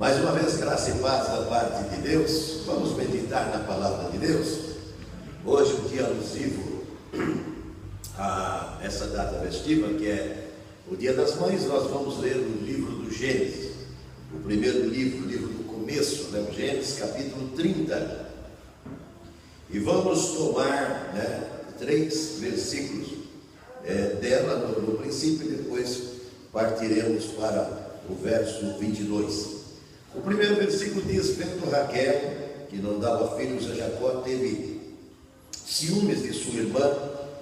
Mais uma vez, graça e paz da parte de Deus. Vamos meditar na palavra de Deus. Hoje, o dia alusivo a essa data festiva, que é o Dia das Mães, nós vamos ler o livro do Gênesis, o primeiro livro, o livro do começo, né? O Gênesis, capítulo 30. E vamos tomar 3 versículos dela no princípio, e depois partiremos para o verso 22. O primeiro versículo diz: vendo Raquel, que não dava filhos a Jacó, teve ciúmes de sua irmã,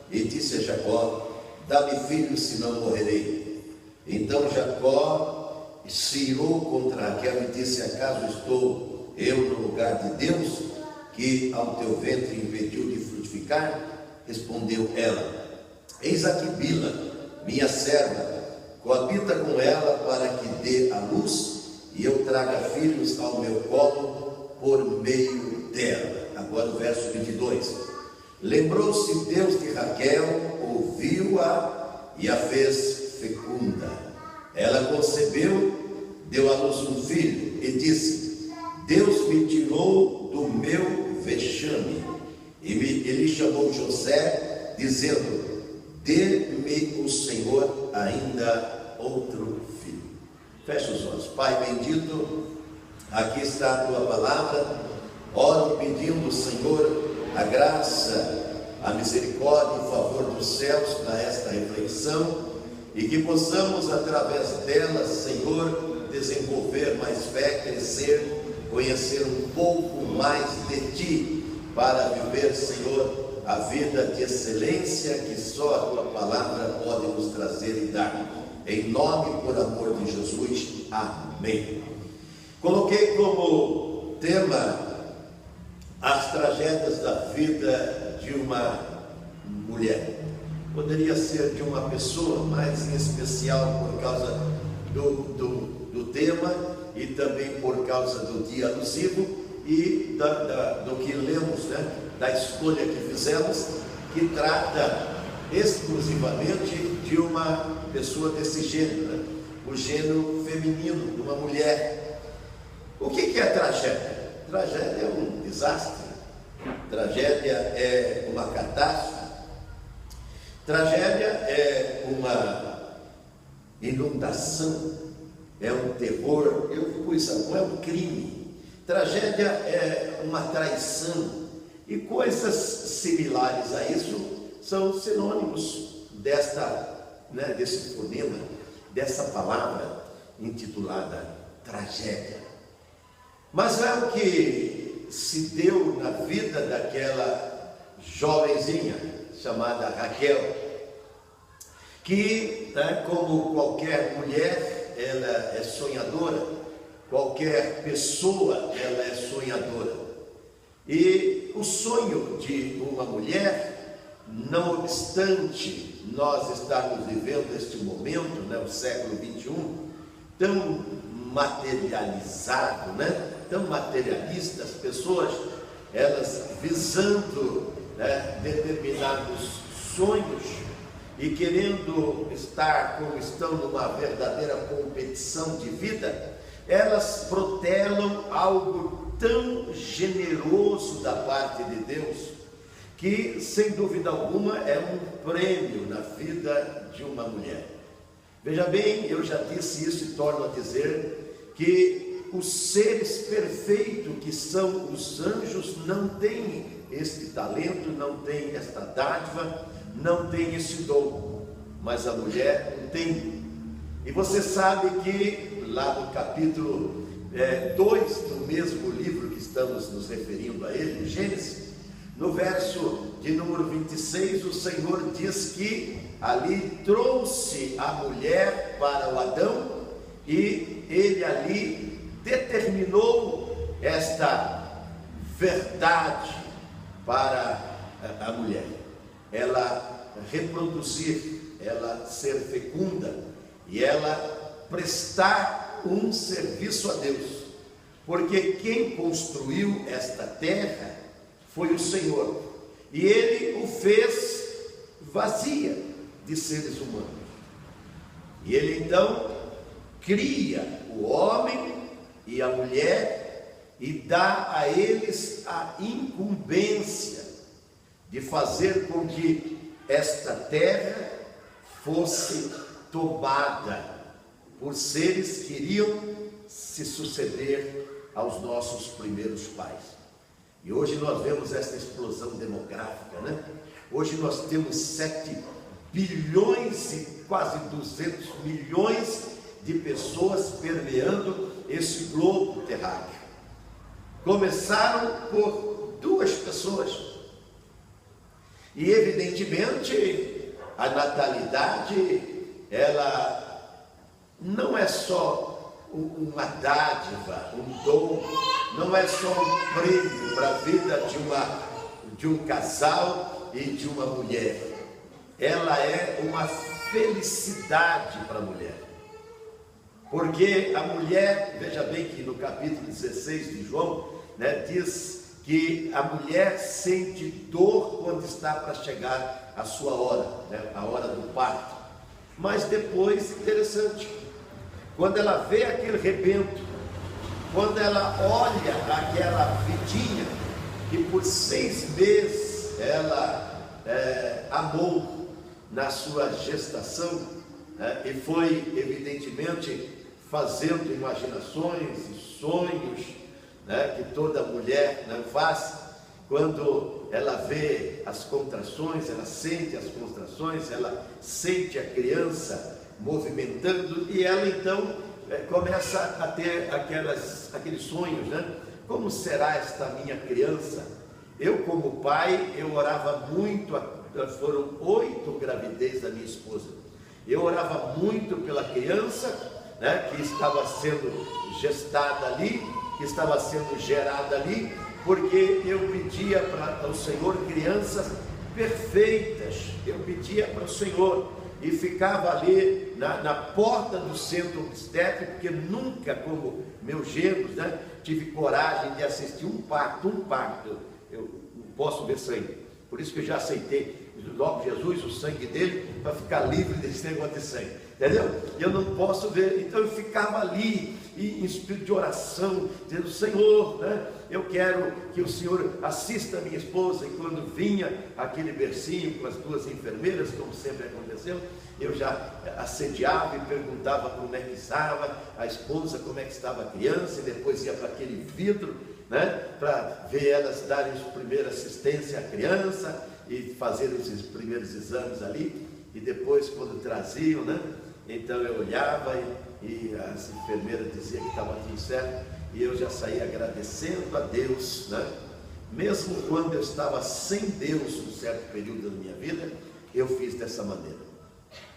e disse a Jacó: dá-me filhos, senão morrerei. Então Jacó se irou contra Raquel e disse: acaso estou eu no lugar de Deus, que ao teu ventre impediu de frutificar? Respondeu ela: eis aqui Bila, minha serva, coabita com ela para que dê à luz e eu traga filhos ao meu colo por meio dela. Agora o verso 22. Lembrou-se Deus de Raquel, ouviu-a e a fez fecunda. Ela concebeu, deu à luz um filho e disse: Deus me tirou do meu vexame. E ele chamou José, dizendo: dê-me o Senhor ainda outro filho. Fecha os olhos. Pai bendito, aqui está a tua palavra. Oro pedindo, Senhor, a graça, a misericórdia e o favor dos céus para esta reflexão, e que possamos, através dela, Senhor, desenvolver mais fé, crescer, conhecer um pouco mais de Ti, para viver, Senhor, a vida de excelência que só a Tua palavra pode nos trazer e dar. Em nome e por amor de Jesus, amém. Coloquei como tema as tragédias da vida de uma mulher. Poderia ser de uma pessoa, mas em especial por causa do tema e também por causa do dia alusivo e do que lemos, da escolha que fizemos, que trata exclusivamente de uma pessoa desse gênero, o gênero feminino, de uma mulher. O que é tragédia? Tragédia é um desastre, tragédia é uma catástrofe, tragédia é uma inundação, é um terror, não é um crime. Tragédia é uma traição, e coisas similares a isso são sinônimos desse fonema, dessa palavra intitulada tragédia. Mas é o que se deu na vida daquela jovenzinha chamada Raquel, que, como qualquer mulher, ela é sonhadora, qualquer pessoa, ela é sonhadora. E o sonho de uma mulher, não obstante nós estarmos vivendo este momento, o século 21, tão materializado, tão materialista, as pessoas, elas visando determinados sonhos e querendo estar como estão numa verdadeira competição de vida, elas protelam algo tão generoso da parte de Deus, que sem dúvida alguma é um prêmio na vida de uma mulher. Veja bem, eu já disse isso e torno a dizer que os seres perfeitos que são os anjos não têm este talento, não têm esta dádiva, não têm esse dom, mas a mulher tem. E você sabe que lá no capítulo 2 do mesmo livro que estamos nos referindo a ele, Gênesis, no verso de número 26, o Senhor diz que ali trouxe a mulher para o Adão e ele ali determinou esta verdade para a mulher, ela reproduzir, ela ser fecunda e ela prestar um serviço a Deus, porque quem construiu esta terra foi o Senhor, e Ele o fez vazia de seres humanos, e Ele então cria o homem e a mulher e dá a eles a incumbência de fazer com que esta terra fosse tomada por seres que iriam se suceder aos nossos primeiros pais. E hoje nós vemos esta explosão demográfica, né? Hoje nós temos 7 bilhões e quase 200 milhões de pessoas permeando esse globo terráqueo. Começaram por 2 pessoas. E evidentemente a natalidade, ela não é só uma dádiva, um dom, não é só um prêmio para a vida de um casal e de uma mulher. Ela é uma felicidade para a mulher. Porque a mulher, veja bem que no capítulo 16 de João, né, diz que a mulher sente dor quando está para chegar a sua hora, né, a hora do parto. Mas depois, interessante, quando ela vê aquele rebento, quando ela olha aquela vidinha que por 6 meses ela amou na sua gestação, e foi evidentemente fazendo imaginações e sonhos, né, que toda mulher faz. Quando ela vê as contrações, ela sente as contrações, ela sente a criança movimentando, e ela então começa a ter aqueles sonhos, né? Como será esta minha criança? Eu, como pai, eu orava muito, foram 8 gravidez da minha esposa. Eu orava muito pela criança, né, que estava sendo gestada ali, que estava sendo gerada ali, porque eu pedia para o Senhor crianças perfeitas. Eu pedia para o Senhor e ficava ali na porta do centro obstétrico, porque nunca, como meus genros, né, tive coragem de assistir um parto. Eu não posso ver sangue, por isso que eu já aceitei logo Jesus, o sangue dele, para ficar livre desse negócio de sangue, entendeu? Eu não posso ver, então eu ficava ali em espírito de oração, dizendo: Senhor, né, eu quero que o Senhor assista a minha esposa. E quando vinha aquele bercinho com as 2 enfermeiras, como sempre aconteceu, eu já assediava e perguntava como é que estava a esposa, como é que estava a criança, e depois ia para aquele vidro, né, para ver elas darem a primeira assistência à criança e fazer os primeiros exames ali. E depois, quando traziam, né, então eu olhava e as enfermeiras diziam que estava tudo certo, e eu já saía agradecendo a Deus, né? Mesmo quando eu estava sem Deus um certo período da minha vida, eu fiz dessa maneira,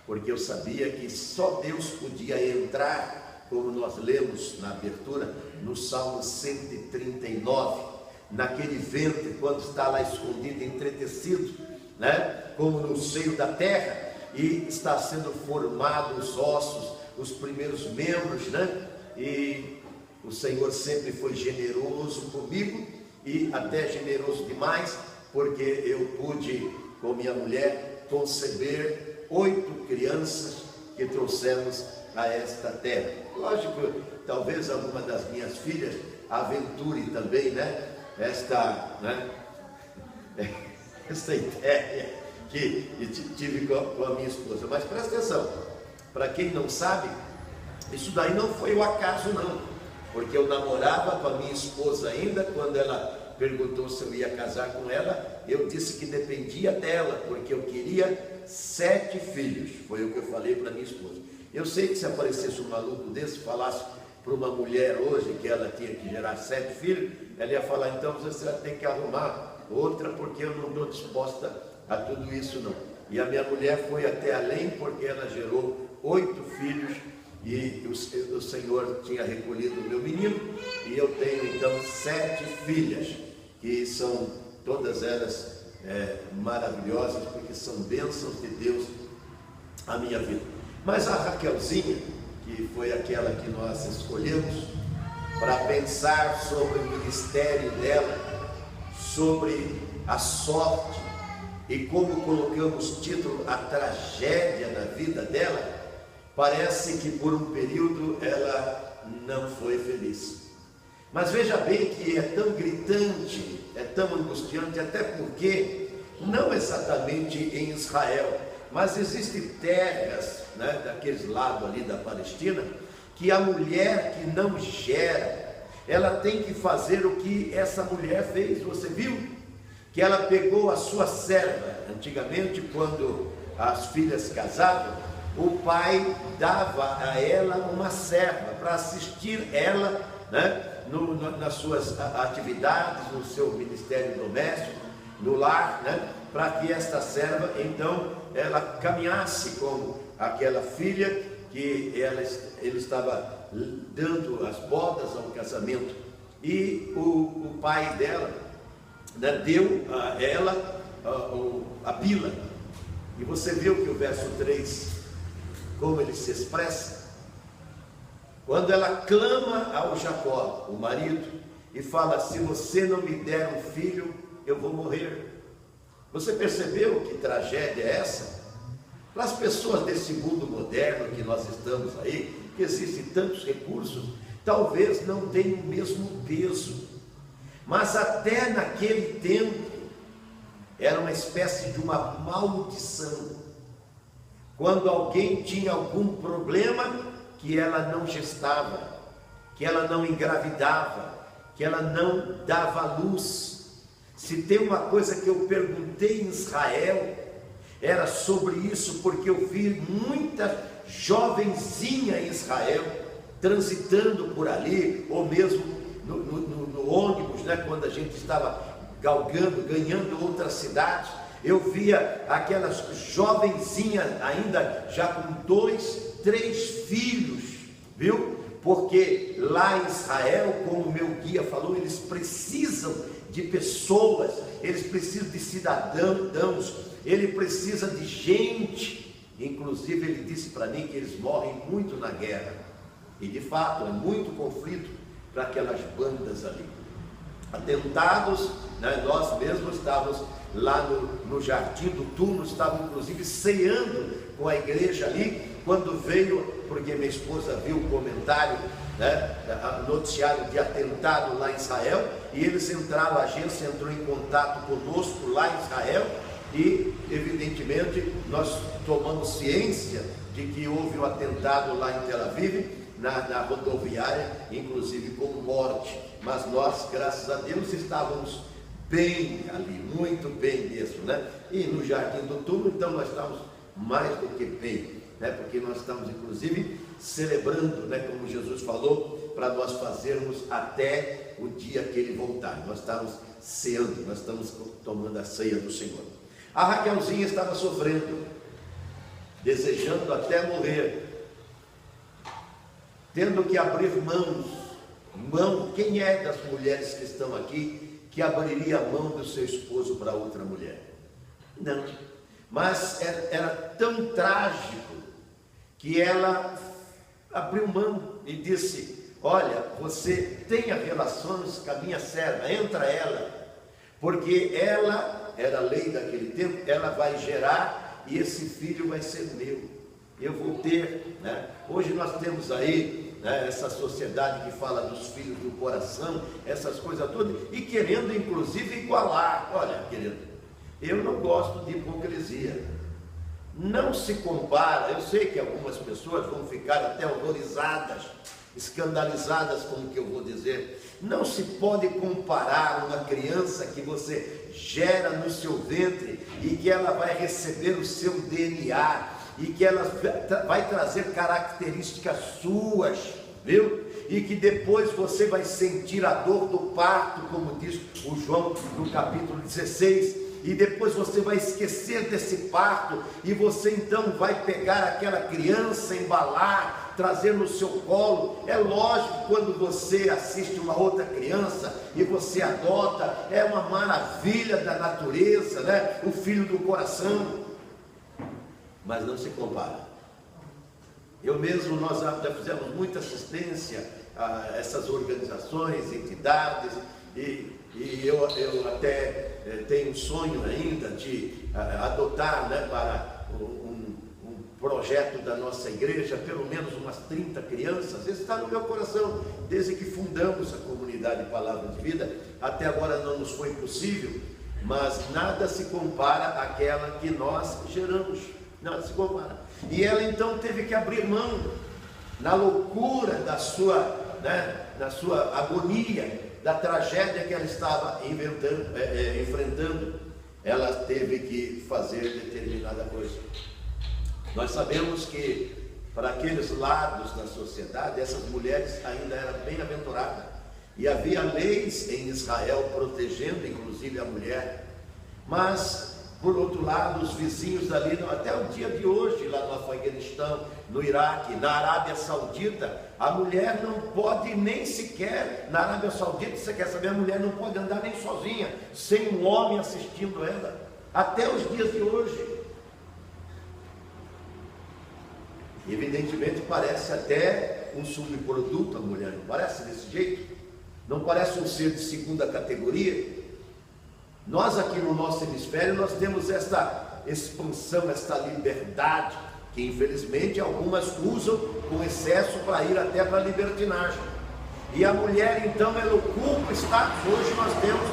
porque eu sabia que só Deus podia entrar, como nós lemos na abertura, no Salmo 139, naquele ventre, quando está lá escondido, entretecido, né, como no seio da terra, e está sendo formados os ossos, os primeiros membros, né? E o Senhor sempre foi generoso comigo, e até generoso demais, porque eu pude, com minha mulher, conceber 8 crianças que trouxemos a esta terra. Lógico, talvez alguma das minhas filhas aventure também, né, esta ideia que tive com a minha esposa. Mas presta atenção, para quem não sabe, isso daí não foi o acaso não, porque eu namorava com a minha esposa ainda. Quando ela perguntou se eu ia casar com ela, eu disse que dependia dela, porque eu queria 7 filhos, foi o que eu falei para minha esposa. Eu sei que se aparecesse um maluco desse, falasse para uma mulher hoje que ela tinha que gerar 7 filhos, ela ia falar: então você vai ter que arrumar outra, porque eu não estou disposta a tudo isso não. E a minha mulher foi até além, porque ela gerou 8 filhos, e o Senhor tinha recolhido o meu menino, e eu tenho então 7 filhas, que são todas elas maravilhosas, porque são bênçãos de Deus à minha vida. Mas a Raquelzinha, que foi aquela que nós escolhemos para pensar sobre o ministério dela, sobre a sorte, e como colocamos título, a tragédia na vida dela, parece que por um período ela não foi feliz. Mas veja bem que é tão gritante, é tão angustiante, até porque não exatamente em Israel, mas existem terras, né, daqueles lados ali da Palestina, que a mulher que não gera, ela tem que fazer o que essa mulher fez. Você viu? Que ela pegou a sua serva. Antigamente, quando as filhas casavam, o pai dava a ela uma serva para assistir ela, né, nas suas atividades, no seu ministério doméstico, no lar, né, para que esta serva, então, ela caminhasse com aquela filha que ele estava dando as bodas ao casamento. E o pai dela, né, deu a ela a Bila. E você viu que o verso 3, como ele se expressa? Quando ela clama ao Jacó, o marido, e fala: se você não me der um filho, eu vou morrer. Você percebeu que tragédia é essa? Para as pessoas desse mundo moderno que nós estamos aí, que existem tantos recursos, talvez não tenham o mesmo peso. Mas até naquele tempo, era uma espécie de uma maldição. Quando alguém tinha algum problema, que ela não gestava, que ela não engravidava, que ela não dava luz. Se tem uma coisa que eu perguntei em Israel, era sobre isso, porque eu vi muita jovenzinha em Israel transitando por ali, ou mesmo no ônibus, né, quando a gente estava ganhando outras cidades. Eu via aquelas jovenzinhas ainda já com 2, 3 filhos, viu? Porque lá em Israel, como o meu guia falou, eles precisam de pessoas, eles precisam de cidadãos, ele precisa de gente. Inclusive ele disse para mim que eles morrem muito na guerra, e de fato é muito conflito para aquelas bandas ali. Atentados, né? Nós mesmos estávamos lá no Jardim do Túmulo, estávamos inclusive ceando com a igreja ali, quando veio, porque minha esposa viu o comentário, né, noticiário de atentado lá em Israel, e eles entraram, a agência entrou em contato conosco lá em Israel, e evidentemente nós tomamos ciência de que houve um atentado lá em Tel Aviv, na rodoviária, inclusive com morte. Mas nós, graças a Deus, estávamos bem ali, muito bem mesmo, né? E no Jardim do Túmulo, então nós estávamos mais do que bem, né? Porque nós estamos inclusive celebrando, né, como Jesus falou, para nós fazermos até o dia que ele voltar. Nós estamos ceando, nós estamos tomando a ceia do Senhor. A Raquelzinha estava sofrendo, desejando até morrer, tendo que abrir mão. Quem é das mulheres que estão aqui que abriria a mão do seu esposo para outra mulher? Não. Mas era tão trágico que ela abriu mão e disse: olha, você tenha relações com a minha serva, entra ela, porque ela, era a lei daquele tempo, ela vai gerar e esse filho vai ser meu, eu vou ter, né? Hoje nós temos aí, né, essa sociedade que fala dos filhos do coração, essas coisas todas, e querendo inclusive igualar. Olha, querido, eu não gosto de hipocrisia, não se compara. Eu sei que algumas pessoas vão ficar até horrorizadas, escandalizadas com o que eu vou dizer. Não se pode comparar uma criança que você gera no seu ventre e que ela vai receber o seu DNA e que ela vai trazer características suas, viu? E que depois você vai sentir a dor do parto, como diz o João no capítulo 16, e depois você vai esquecer desse parto, e você então vai pegar aquela criança, embalar, trazer no seu colo. É lógico, quando você assiste uma outra criança e você adota, é uma maravilha da natureza, né? O filho do coração, mas não se compara. Eu mesmo, nós já fizemos muita assistência a essas organizações, entidades, e eu até tenho um sonho ainda de adotar, né, para um projeto da nossa igreja, pelo menos umas 30 crianças. Esse está no meu coração, desde que fundamos a comunidade Palavra de Vida. Até agora não nos foi possível, mas nada se compara àquela que nós geramos, nada se compara. E ela então teve que abrir mão, na loucura da sua, na sua agonia, da tragédia que ela estava enfrentando, ela teve que fazer determinada coisa. Nós sabemos que para aqueles lados da sociedade, essas mulheres ainda eram bem-aventuradas, e havia leis em Israel protegendo inclusive a mulher. Mas por outro lado, os vizinhos dali, até o dia de hoje, lá no Afeganistão, no Iraque, na Arábia Saudita, a mulher não pode nem sequer, na Arábia Saudita, você quer saber, a mulher não pode andar nem sozinha, sem um homem assistindo ela, até os dias de hoje. Evidentemente parece até um subproduto a mulher, não parece desse jeito? Não parece um ser de segunda categoria? Nós aqui no nosso hemisfério, nós temos esta expansão, esta liberdade, que infelizmente algumas usam com excesso para ir até para a libertinagem. E a mulher então, ela ocupa status. Hoje nós temos,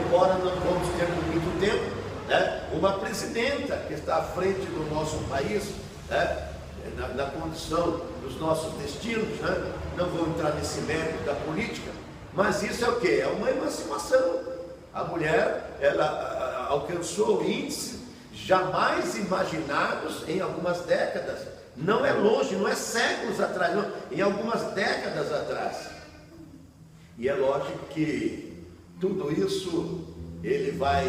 embora não vamos ter por muito tempo, uma presidenta que está à frente do nosso país, na condição dos nossos destinos, não vou entrar nesse mérito da política, mas isso é o quê? É uma emancipação. A mulher, ela alcançou índices jamais imaginados em algumas décadas. Não é longe, não é séculos atrás, não, em algumas décadas atrás. E é lógico que tudo isso, ele vai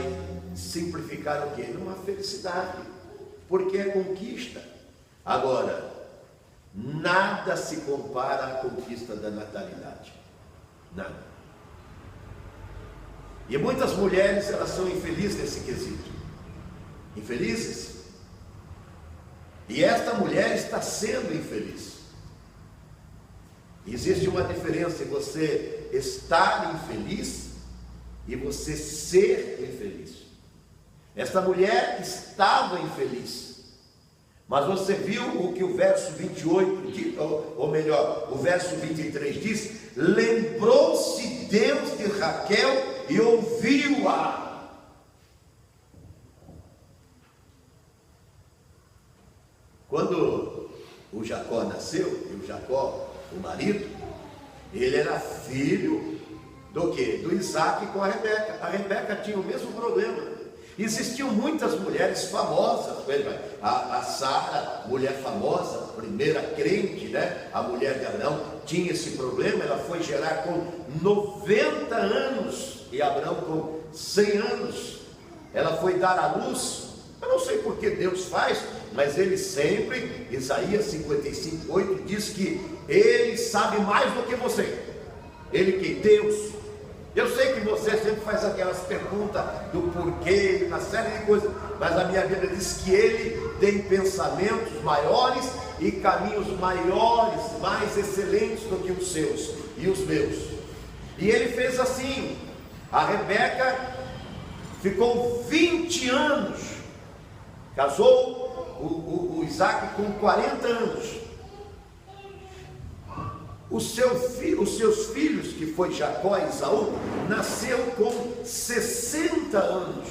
simplificar o quê? Numa felicidade, porque é conquista. Agora, nada se compara à conquista da natalidade, nada. E muitas mulheres, elas são infelizes nesse quesito, infelizes, e esta mulher está sendo infeliz. Existe uma diferença em você estar infeliz e você ser infeliz. Esta mulher estava infeliz, mas você viu o que o verso 28 diz, ou melhor, o verso 23 diz: lembrou-se Deus de Raquel e ouviu-a. Quando o Jacó nasceu, e o Jacó, o marido, ele era filho do quê? Do Isaac com a Rebeca. A Rebeca tinha o mesmo problema. Existiam muitas mulheres famosas, a Sara, mulher famosa, primeira crente, a mulher de Abraão, tinha esse problema. Ela foi gerar com 90 anos e Abraão com 100 anos. Ela foi dar à luz. Eu não sei por que Deus faz, mas ele sempre, Isaías 55:8 diz que ele sabe mais do que você. Ele que? Deus. Eu sei que você sempre faz aquelas perguntas do porquê, uma série de coisas, mas a minha Bíblia diz que ele tem pensamentos maiores e caminhos maiores, mais excelentes do que os seus e os meus. E ele fez assim. A Rebeca ficou 20 anos, casou o Isaac com 40 anos. Os seus filhos, que foi Jacó e Esaú, nasceu com 60 anos.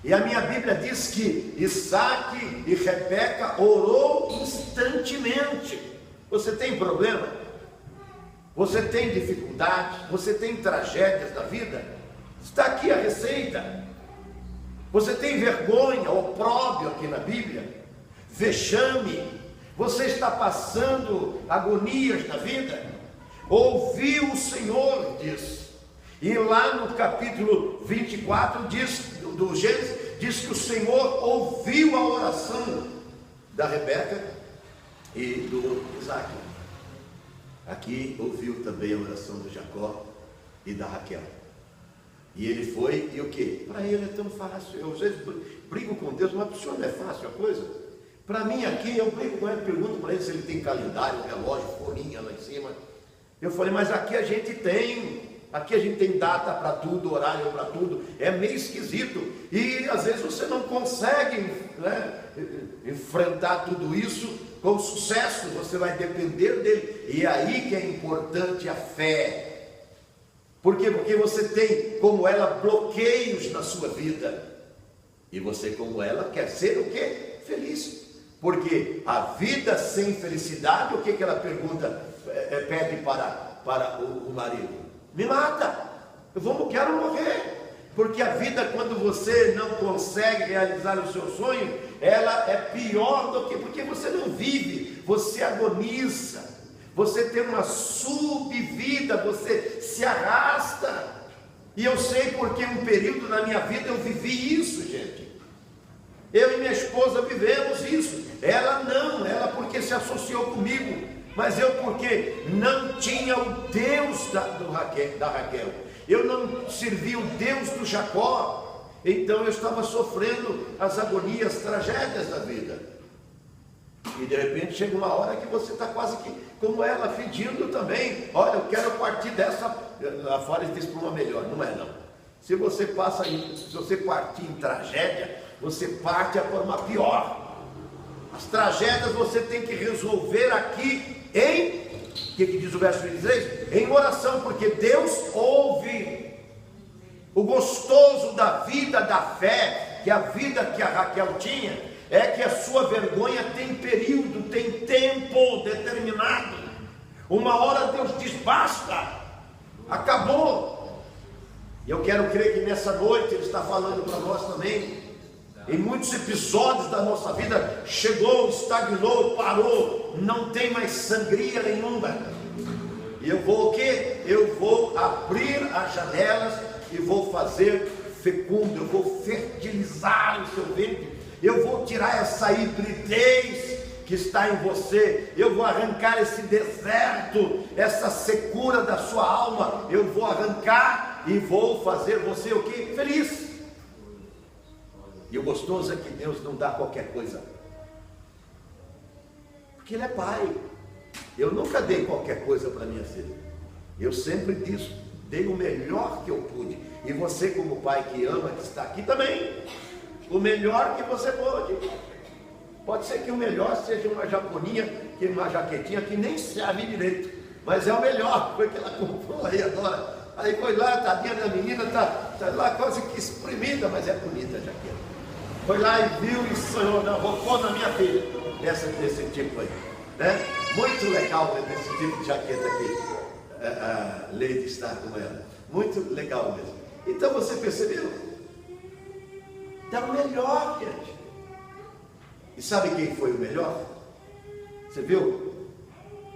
E a minha Bíblia diz que Isaac e Rebeca orou instantemente. Você tem problema? Você tem dificuldades? Você tem tragédias da vida? Está aqui a receita. Você tem vergonha, opróbrio aqui na Bíblia? Vexame? Você está passando agonias na vida? Ouviu o Senhor, diz. E lá no capítulo 24 do Gênesis, diz que o Senhor ouviu a oração da Rebeca e do Isaac. Aqui ouviu também a oração do Jacó e da Raquel. E ele foi, e o que? Para ele é tão fácil. Eu às vezes brigo com Deus, mas para o senhor não é fácil a coisa? Para mim aqui, eu brigo com ele, pergunto para ele se ele tem calendário, relógio, folhinha lá em cima. Eu falei, mas aqui a gente tem Aqui a gente tem data para tudo, horário para tudo, é meio esquisito. E às vezes você não consegue, né, enfrentar tudo isso com sucesso, você vai depender dele. E é aí que é importante a fé. Por quê? Porque você tem, como ela, bloqueios na sua vida. E você, como ela, quer ser o quê? Feliz. Porque a vida sem felicidade, o que ela pergunta, pede para o marido? Me mata, quero morrer. Porque a vida, quando você não consegue realizar o seu sonho, ela é pior do que, porque você não vive, você agoniza, você tem uma subvida, você se arrasta. E eu sei porque um período na minha vida eu vivi isso, gente. Eu e minha esposa vivemos isso. Ela não, ela porque se associou comigo, mas eu porque não tinha o Deus da Raquel, eu não servia o Deus do Jacó, então eu estava sofrendo as agonias, tragédias da vida. E de repente chega uma hora que você está quase que como ela, pedindo também, olha, eu quero partir dessa, lá fora diz para uma melhor, não é não. Se você partir em tragédia, você parte para uma pior. As tragédias você tem que resolver aqui o que diz o verso 23? Em oração, porque Deus ouve. O gostoso da vida da fé, que a vida que a Raquel tinha, é que a sua vergonha tem período, tem tempo determinado. Uma hora Deus diz basta, acabou. E eu quero crer que nessa noite Ele está falando para nós também. Em muitos episódios da nossa vida, chegou, estagnou, parou, não tem mais sangria nenhuma. E eu vou o quê? Eu vou abrir as janelas e vou fazer fecundo, eu vou fertilizar o seu ventre, eu vou tirar essa hibridez que está em você, eu vou arrancar esse deserto, essa secura da sua alma, eu vou arrancar e vou fazer você o quê? Feliz. E o gostoso é que Deus não dá qualquer coisa, porque Ele é Pai. Eu nunca dei qualquer coisa para minha filha, eu sempre dei o melhor que eu pude. E você, como pai que ama, que está aqui também, o melhor que você pode. Pode ser que o melhor seja uma japoninha, que uma jaquetinha que nem serve direito, mas é o melhor, foi que ela comprou aí agora. Aí foi lá, tadinha da menina, tá lá quase que espremida, mas é bonita a jaqueta. Foi lá e viu e sonhou, não, vou pôr na minha filha, desse tipo aí, né? Muito legal esse tipo de jaqueta aqui. A Leite está com ela, muito legal mesmo. Então você percebeu? Dá o melhor, gente. E sabe quem foi o melhor? Você viu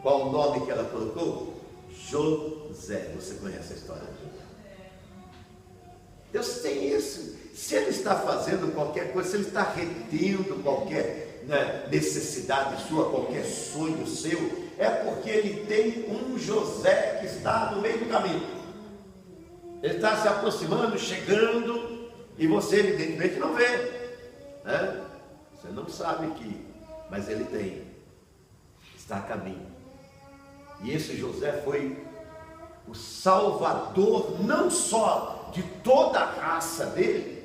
qual o nome que ela colocou? José. Você conhece a história de José? Deus tem isso. Se Ele está fazendo qualquer coisa, se Ele está retendo qualquer necessidade sua, qualquer sonho seu, é porque Ele tem um José que está no meio do caminho. Ele está se aproximando, chegando, e você evidentemente não vê, né? Você não sabe mas Ele está a caminho. E esse José foi o salvador não só de toda a raça dele,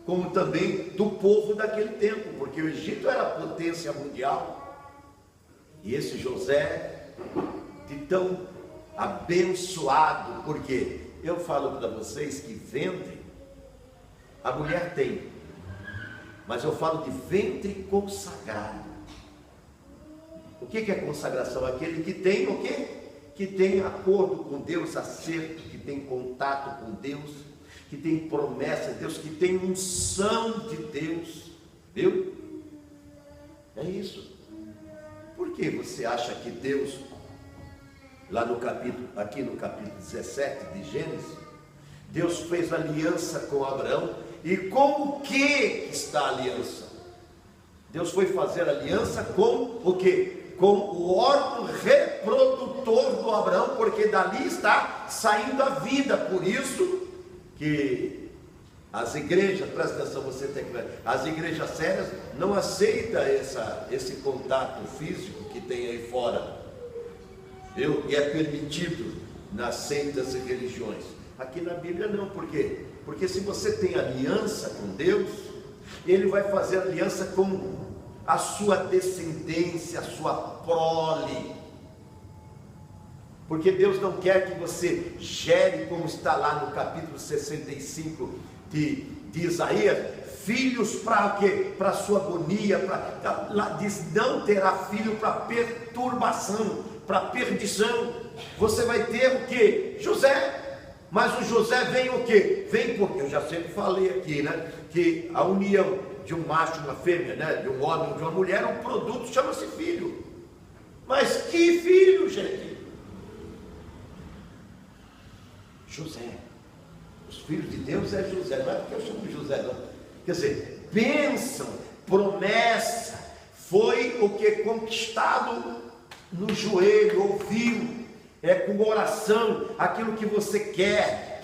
como também do povo daquele tempo, porque o Egito era a potência mundial. E esse José, de tão abençoado, porque eu falo para vocês que ventre, a mulher tem, mas eu falo de ventre consagrado. O que é consagração? Aquele que tem o quê? Que tem acordo com Deus, acerto, que tem contato com Deus, que tem promessa de Deus, que tem unção de Deus, viu? É isso. Por que você acha que Deus, aqui no capítulo 17 de Gênesis, Deus fez aliança com Abraão? E com o que está a aliança? Deus foi fazer aliança com o quê? Com o órgão reprodutor do Abraão, porque dali está saindo a vida. Por isso que as igrejas, presta atenção, você tem que ver, as igrejas sérias não aceitam esse contato físico que tem aí fora, viu? E é permitido nas seitas e religiões. Aqui na Bíblia não, por quê? Porque se você tem aliança com Deus, Ele vai fazer aliança com a sua descendência, a sua prole. Porque Deus não quer que você gere, como está lá no capítulo 65 de Isaías, filhos para o quê? Para a sua agonia, lá diz, não terá filho para perturbação, para perdição. Você vai ter o quê? José. Mas o José vem o quê? Vem porque, eu já sempre falei aqui, né? Que a união de um macho e uma fêmea, né? De um homem e de uma mulher, um produto chama-se filho. Mas que filho, gente? José. Os filhos de Deus é José, não é porque eu chamo de José, não. Quer dizer, bênção, promessa, foi o que conquistado no joelho, ouviu, com oração, aquilo que você quer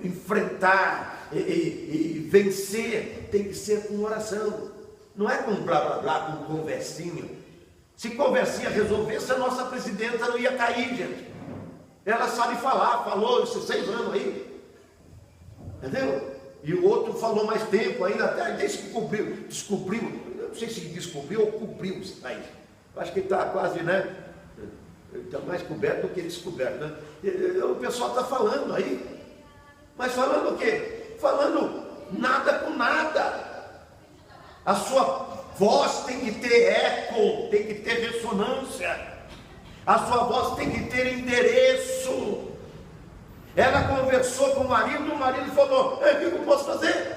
enfrentar e vencer, tem que ser com oração, não é com blá blá blá, com conversinha. Se conversinha resolvesse, a nossa presidenta não ia cair, gente. Ela sabe falar, falou esses 6 anos aí, entendeu? E o outro falou mais tempo ainda, até desde que descobriu, eu não sei se descobriu ou cobriu isso aí. Eu acho que ele está quase, né? Está mais coberto do que descoberto, né? O pessoal está falando aí, mas falando o quê? Falando nada com nada. A sua voz tem que ter eco, tem que ter ressonância. A sua voz tem que ter endereço. Ela conversou com o marido falou, o que eu posso fazer?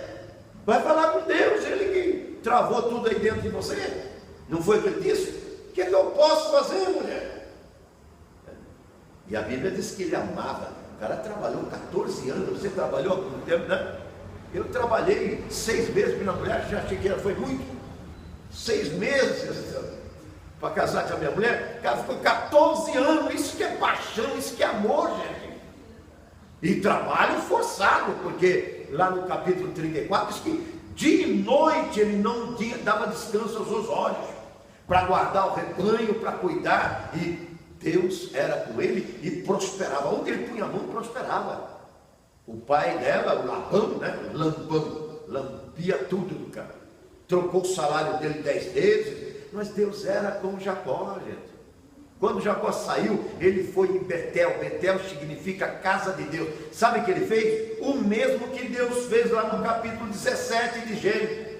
Vai falar com Deus, Ele que travou tudo aí dentro de você. Não foi o que Ele disse? O que eu posso fazer, mulher? E a Bíblia diz que ele amava. O cara trabalhou 14 anos, você trabalhou há algum tempo, né? Eu trabalhei 6 meses, minha mulher, já achei que foi muito. 6 meses para casar com a minha mulher, o cara ficou 14 anos, isso que é paixão, isso que é amor, gente. E trabalho forçado, porque lá no capítulo 34 diz que dia e noite ele não dava descanso aos seus olhos, para guardar o rebanho, para cuidar, e Deus era com ele e prosperava. Onde ele punha a mão, prosperava. O pai dela, o Labão, né? Lambia tudo do cara. Trocou o salário dele 10 vezes. Mas Deus era com Jacó, gente. Quando Jacó saiu, ele foi em Betel. Betel significa casa de Deus. Sabe o que ele fez? O mesmo que Deus fez lá no capítulo 17 de Gênesis.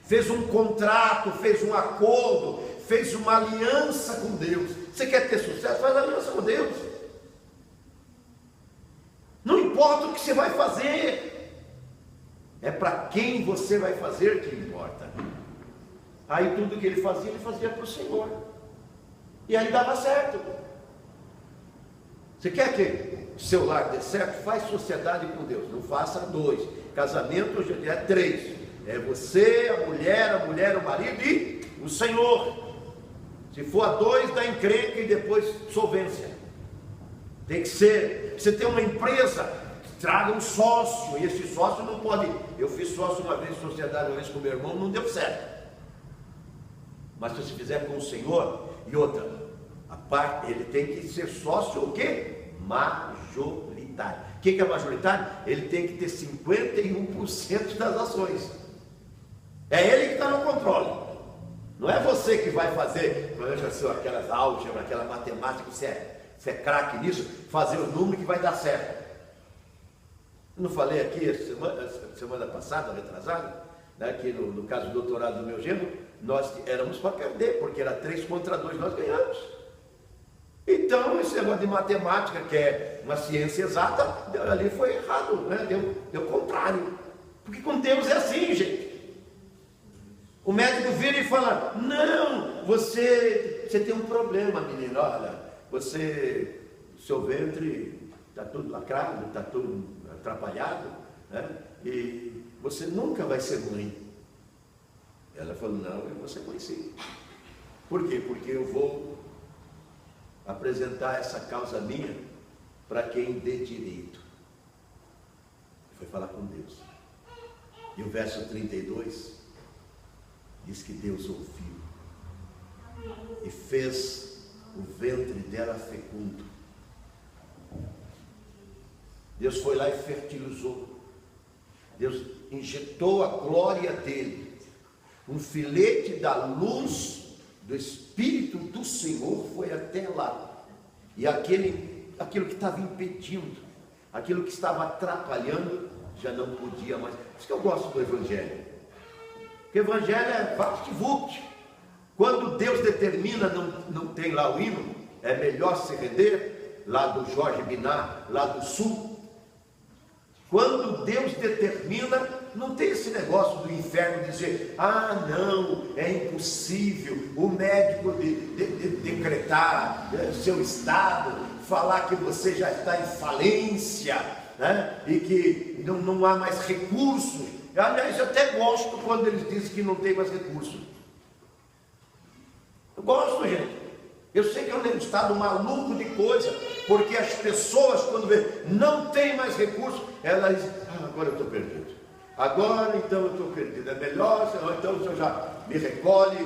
Fez um contrato, fez um acordo, fez uma aliança com Deus. Você quer ter sucesso? Faz aliança com Deus. Não importa o que você vai fazer, é para quem você vai fazer que importa. Aí tudo que ele fazia para o Senhor. E aí dava certo. Você quer que o seu lar dê certo? Faz sociedade com Deus. Não faça 2. Casamento hoje é 3. É você, a mulher, o marido e o Senhor. Se for a 2, dá encrenca e depois solvência. Tem que ser. Você tem uma empresa, traga um sócio. E esse sócio não pode. Eu fiz sócio uma vez em sociedade, uma vez com meu irmão, não deu certo. Mas se você fizer com o Senhor, e outra, a parte, ele tem que ser sócio o quê? Majoritário. O que é majoritário? Ele tem que ter 51% das ações. É ele que está no controle. Não é você que vai fazer, aquelas álgebras, aquela matemática, você é craque nisso, fazer o número que vai dar certo. Eu não falei aqui semana passada, retrasada, né, que no caso do doutorado do meu genro, nós éramos para perder, porque era 3 contra 2, nós ganhamos. Então, esse negócio de matemática, que é uma ciência exata, ali foi errado, né? Deu contrário. Porque com Deus é assim, gente. O médico vira e fala, não, você tem um problema, menino, olha, seu ventre está tudo lacrado, está tudo atrapalhado, né? E você nunca vai ser mãe. Ela falou, não, eu vou ser mãe sim. Por quê? Porque eu vou apresentar essa causa minha para quem dê direito. Foi falar com Deus. E o verso 32 diz que Deus ouviu e fez o ventre dela fecundo. Deus foi lá e fertilizou. Deus injetou a glória dele. Um filete da luz do Espírito do Senhor foi até lá. E aquilo que estava impedindo, aquilo que estava atrapalhando, já não podia mais. Por isso que eu gosto do Evangelho. Porque o Evangelho é vapt-vupt. Quando Deus determina, não tem lá o hino, é melhor se render, lá do Jorge Binar, lá do Sul. Quando Deus determina, não tem esse negócio do inferno dizer, ah não, é impossível o médico decretar seu estado, falar que você já está em falência, né? E que não há mais recursos. Aliás, eu até gosto quando eles dizem que não tem mais recursos. Eu gosto, gente. Eu sei que é um estado maluco de coisa, porque as pessoas, quando vê, não tem mais recursos, elas dizem, agora eu estou perdido. Agora então eu estou perdido. É melhor, então o senhor já me recolhe,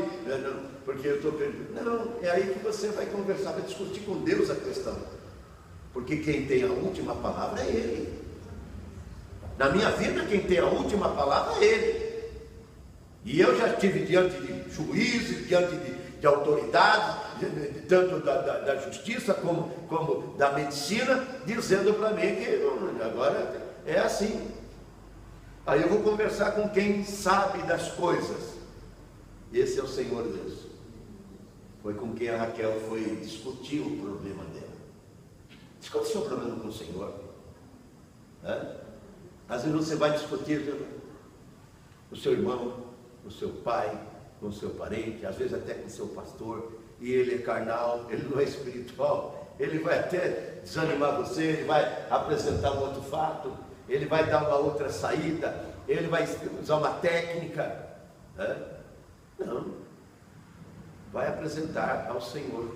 porque eu estou perdido. Não, é aí que você vai conversar, vai discutir com Deus a questão. Porque quem tem a última palavra é Ele. Na minha vida, quem tem a última palavra é Ele. E eu já estive diante de juízes, diante de autoridades, tanto da justiça como da medicina, dizendo para mim que agora é assim. Aí eu vou conversar com quem sabe das coisas. Esse é o Senhor Deus. Foi com quem a Raquel foi discutir o problema dela. Discute o seu problema com o Senhor. Às vezes você vai discutir com o seu irmão, com o seu pai, com o seu parente, às vezes até com o seu pastor, e ele é carnal, ele não é espiritual, ele vai até desanimar você, ele vai apresentar um outro fato, ele vai dar uma outra saída, ele vai usar uma técnica. Não, vai apresentar ao Senhor.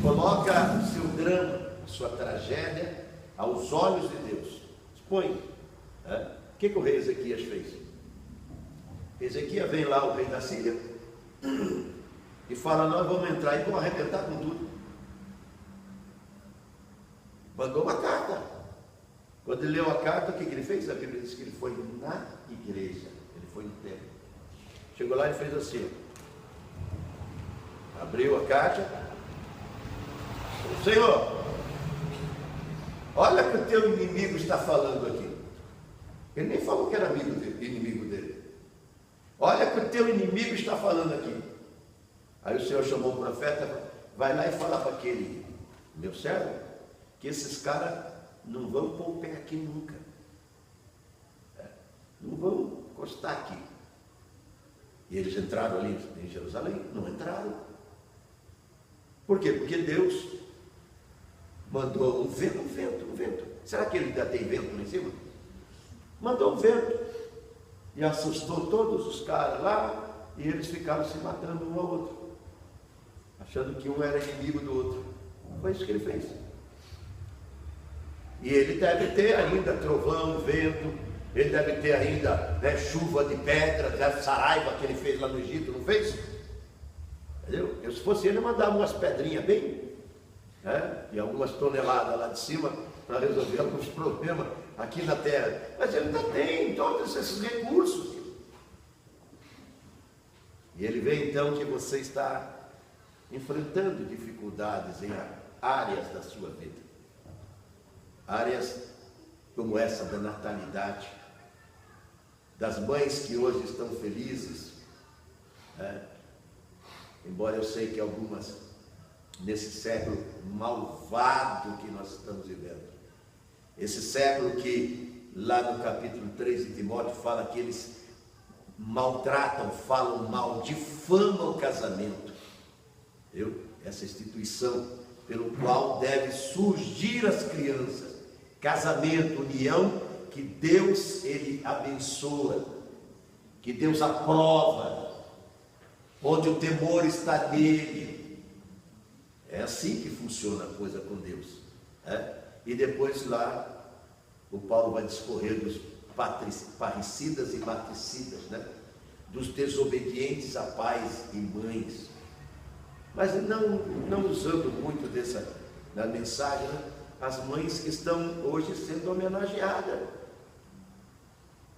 Coloca o seu drama, a sua tragédia aos olhos de Deus. Expõe. O que o rei Ezequias fez? Ezequias vem lá, o rei da Síria, e fala, nós vamos entrar e vamos arrebentar com tudo. Mandou uma carta. Quando ele leu a carta, o que ele fez? A Bíblia diz que ele foi na igreja, ele foi no templo. Chegou lá e fez assim, abriu a carta, Senhor, olha o que o teu inimigo está falando aqui. Ele nem falou que era inimigo dele. Olha o que o teu inimigo está falando aqui. Aí o Senhor chamou o profeta, vai lá e fala para aquele meu servo, que esses caras não vão pôr o pé aqui nunca. Não vão encostar aqui. E eles entraram ali em Jerusalém? Não entraram. Por quê? Porque Deus mandou um vento. Será que ele ainda tem vento lá em cima? Mandou um vento. E assustou todos os caras lá, e eles ficaram se matando um ao outro, achando que um era inimigo do outro. Foi isso que ele fez. E ele deve ter ainda trovão, vento, ele deve ter ainda chuva de pedra, saraiva que ele fez lá no Egito, não fez? Entendeu? Se fosse ele, eu mandava umas pedrinhas bem, e algumas toneladas lá de cima, para resolver alguns problemas aqui na terra. Mas ele ainda tem todos esses recursos. E ele vê então que você está enfrentando dificuldades em áreas da sua vida. Áreas como essa da natalidade, das mães que hoje estão felizes. Embora eu sei que algumas, nesse século malvado que nós estamos vivendo, esse século que lá no capítulo 3 de Timóteo fala que eles maltratam, falam mal, difamam o casamento. Essa instituição pelo qual deve surgir as crianças, casamento, união, que Deus ele abençoa, que Deus aprova, onde o temor está nele. É assim que funciona a coisa com Deus. E depois lá, o Paulo vai discorrer dos parricidas e matricidas, dos desobedientes a pais e mães. Mas não usando muito da mensagem, as mães que estão hoje sendo homenageadas.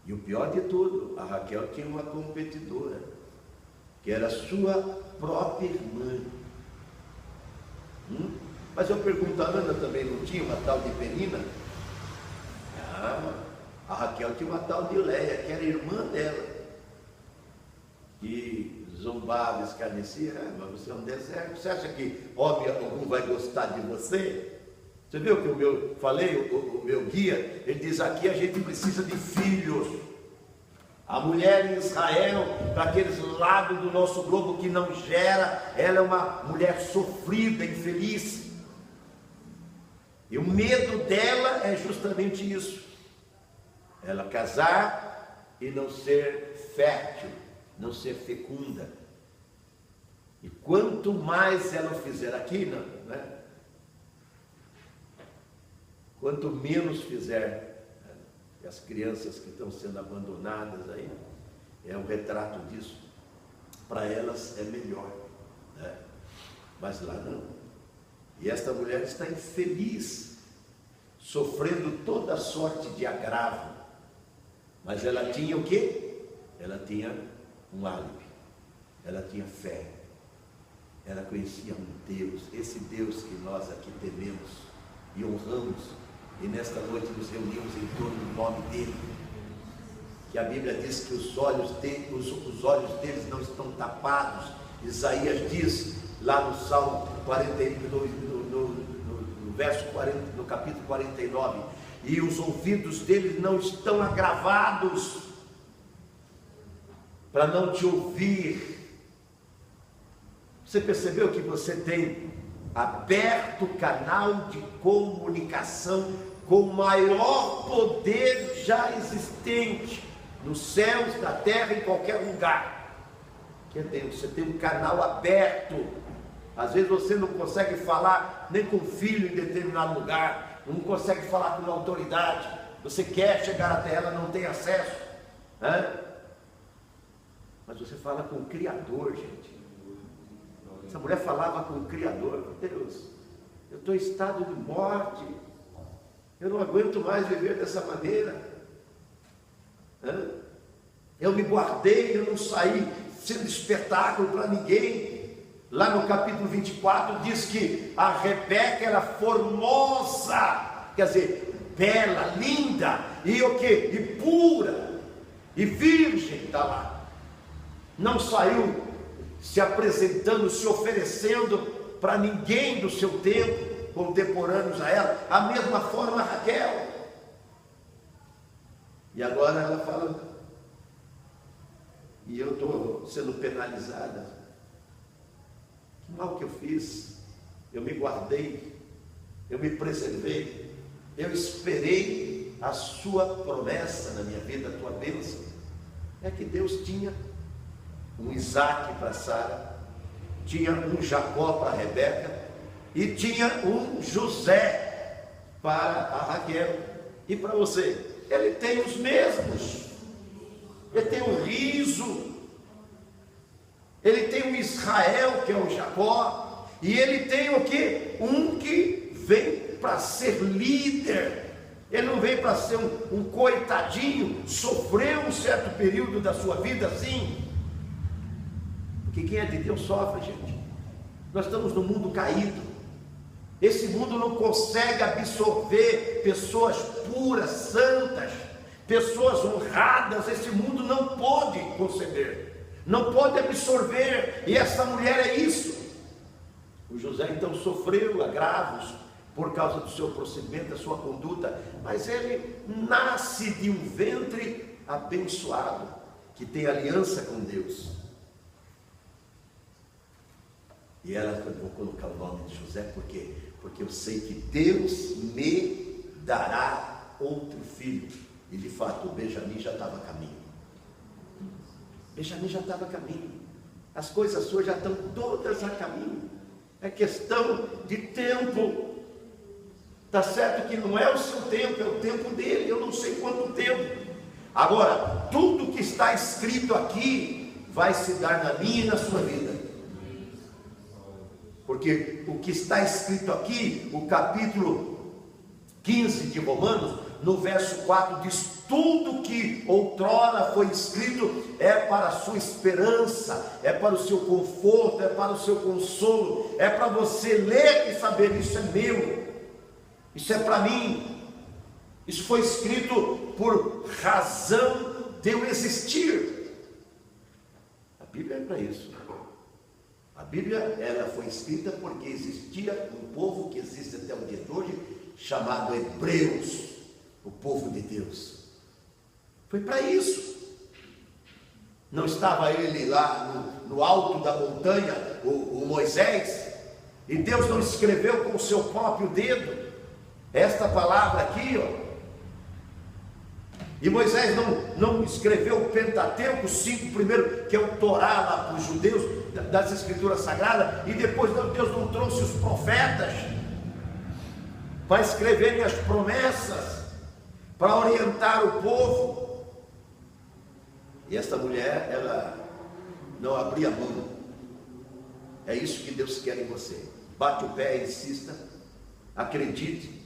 E o pior de tudo, a Raquel tinha uma competidora, que era sua própria irmã. Mas eu pergunto, a Ana também não tinha uma tal de Penina? A Raquel tinha uma tal de Leia, que era irmã dela, que zombava, escarnecia. Mas você é um deserto, você acha que homem algum vai gostar de você? Você viu que o meu guia, ele diz aqui, a gente precisa de filhos. A mulher em Israel, para aqueles lados do nosso globo que não gera, ela é uma mulher sofrida, infeliz. E o medo dela é justamente isso. Ela casar e não ser fértil, não ser fecunda. E quanto mais ela fizer aqui, né? Quanto menos fizer, e as crianças que estão sendo abandonadas aí, é um retrato disso. Para elas é melhor, né? Mas lá não. E esta mulher está infeliz, sofrendo toda sorte de agravo. Mas ela tinha o quê? Ela tinha um álibi, ela tinha fé, ela conhecia um Deus, esse Deus que nós aqui tememos e honramos. E nesta noite nos reunimos em torno do nome dele, que a Bíblia diz que os olhos deles não estão tapados. Isaías diz lá no Salmo 42, no verso 40, no capítulo 49, e os ouvidos deles não estão agravados para não te ouvir. Você percebeu que você tem aberto canal de comunicação com o maior poder já existente nos céus, na terra, em qualquer lugar, que é Deus? Você tem um canal aberto. Às vezes você não consegue falar nem com o filho em determinado lugar, não consegue falar com uma autoridade, você quer chegar até ela, não tem acesso, né? Mas você fala com o Criador, gente. Essa mulher falava com o Criador. Deus, eu estou em estado de morte, eu não aguento mais viver dessa maneira. Eu me guardei, eu não saí sendo espetáculo para ninguém. Lá no capítulo 24 diz que a Rebeca era formosa, quer dizer, bela, linda, e o quê? E pura, e virgem, está lá. Não saiu se apresentando, se oferecendo para ninguém do seu tempo, contemporâneos a ela. A mesma forma a Raquel. E agora ela fala, e eu estou sendo penalizada. Que mal que eu fiz? Eu me guardei, eu me preservei, eu esperei a sua promessa na minha vida, a tua bênção. É que Deus tinha um Isaac para Sara, tinha um Jacó para Rebeca, e tinha um José para a Raquel. E para você? Ele tem os mesmos. Ele tem o riso, ele tem o Israel, que é o Jacó, e ele tem o que? Um que vem para ser líder. Ele não veio para ser um coitadinho, sofreu um certo período da sua vida, sim. Porque quem é de Deus sofre, gente. Nós estamos num mundo caído. Esse mundo não consegue absorver pessoas puras, santas, pessoas honradas. Esse mundo não pode conceber, não pode absorver. E essa mulher é isso. O José então sofreu agravos por causa do seu procedimento, da sua conduta, mas ele nasce de um ventre abençoado, que tem aliança com Deus. E ela, vou colocar o nome de José, por quê? Porque eu sei que Deus me dará outro filho. E de fato o Benjamim já estava a caminho. Benjamim já estava a caminho. As coisas suas já estão todas a caminho. É questão de tempo. Está certo que não é o seu tempo, é o tempo dele. Eu não sei quanto tempo. Agora, tudo que está escrito aqui vai se dar na minha e na sua vida. Porque o que está escrito aqui, o capítulo 15 de Romanos, no verso 4, diz: tudo que outrora foi escrito é para a sua esperança, é para o seu conforto, é para o seu consolo, é para você ler e saber: isso é meu, isso é para mim, isso foi escrito por razão de eu existir. A Bíblia é para isso. A Bíblia, ela foi escrita porque existia um povo que existe até o dia de hoje, chamado Hebreus, o povo de Deus. Foi para isso. Não estava ele lá no alto da montanha, o Moisés, e Deus não escreveu com o seu próprio dedo esta palavra aqui, ó. E Moisés não escreveu o Pentateuco, os 5 primeiros, que é o Torá lá para os judeus, das escrituras sagradas, e depois Deus não trouxe os profetas para escreverem as promessas, para orientar o povo. E esta mulher, ela não abria mão. É isso que Deus quer em você. Bate o pé e insista, acredite.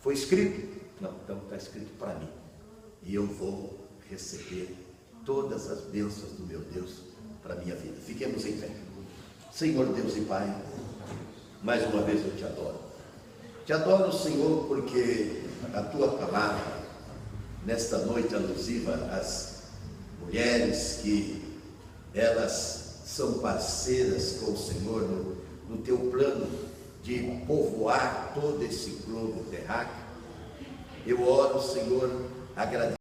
Foi escrito? Não, então está escrito para mim. E eu vou receber todas as bênçãos do meu Deus para a minha vida. Fiquemos em fé. Senhor Deus e Pai, mais uma vez eu te adoro. Te adoro, Senhor, porque a tua palavra, nesta noite alusiva às mulheres que elas são parceiras com o Senhor no teu plano de povoar todo esse globo terráqueo, eu oro, Senhor, agradeço